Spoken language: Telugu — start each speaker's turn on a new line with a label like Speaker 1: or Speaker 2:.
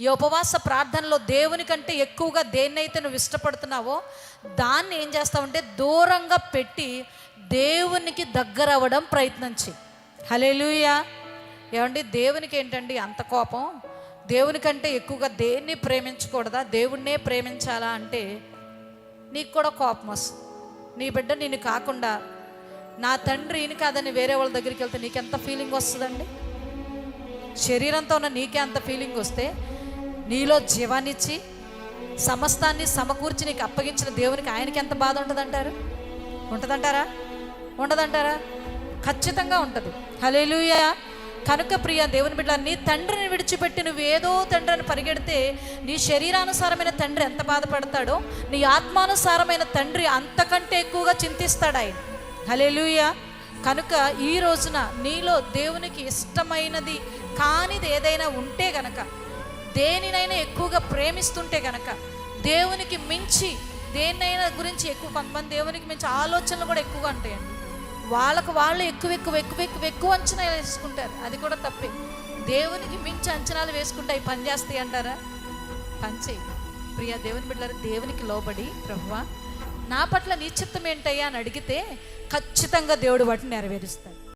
Speaker 1: ఈ ఉపవాస ప్రార్థనలో దేవుని కంటే ఎక్కువగా దేన్నైతే నువ్వు ఇష్టపడుతున్నావో దాన్ని ఏం చేస్తావంటే దూరంగా పెట్టి దేవునికి దగ్గర అవ్వడం ప్రయత్నం చేయి. హల్లెలూయా. ఏమండి, దేవునికి ఏంటండి అంత కోపం? దేవుని కంటే ఎక్కువగా దేన్ని ప్రేమించకూడదా? దేవుణ్ణే ప్రేమించాలా అంటే నీకు కూడా కోపం వస్తుంది. నీ బిడ్డ నేను కాకుండా నా తండ్రి ఈయన కాదని వేరే వాళ్ళ దగ్గరికి వెళ్తే నీకెంత ఫీలింగ్ వస్తుందండి? శరీరంతో ఉన్న నీకే అంత ఫీలింగ్ వస్తే నీలో జీవాన్నిచ్చి సమస్తాన్ని సమకూర్చి నీకు అప్పగించిన దేవునికి ఆయనకి ఎంత బాధ ఉంటుందంటారు? ఉంటుందంటారా? ఉండదంటారా? ఖచ్చితంగా ఉంటుంది. హల్లెలూయా. కనుక ప్రియ దేవుని బిడ్డ, నీ తండ్రిని విడిచిపెట్టి నువ్వు ఏదో తండ్రిని పరిగెడితే నీ శరీరానుసారమైన తండ్రి ఎంత బాధపడతాడో నీ ఆత్మానుసారమైన తండ్రి అంతకంటే ఎక్కువగా చింతిస్తాడు ఆయన. హల్లెలూయా. కనుక ఈ రోజున నీలో దేవునికి ఇష్టమైనది కానిది ఏదైనా ఉంటే గనక, దేనినైనా ఎక్కువగా ప్రేమిస్తుంటే గనక, దేవునికి మించి దేన్నైనా గురించి ఎక్కువ, కొంతమంది దేవునికి మించి ఆలోచనలు కూడా ఎక్కువగా ఉంటాయండి. వాళ్ళకు వాళ్ళు ఎక్కువ అంచనాలు వేసుకుంటారు. అది కూడా తప్పే. దేవునికి మించి అంచనాలు వేసుకుంటే అవి పనిచేస్తాయి అంటారా? పనిచేయి. ప్రియ దేవుని బిడ్డలారా, దేవునికి లోబడి ప్రభువా నా పట్ల నీ చిత్తం ఏంటయ్యా అని అడిగితే ఖచ్చితంగా దేవుడు వాటిని నెరవేరుస్తాడు.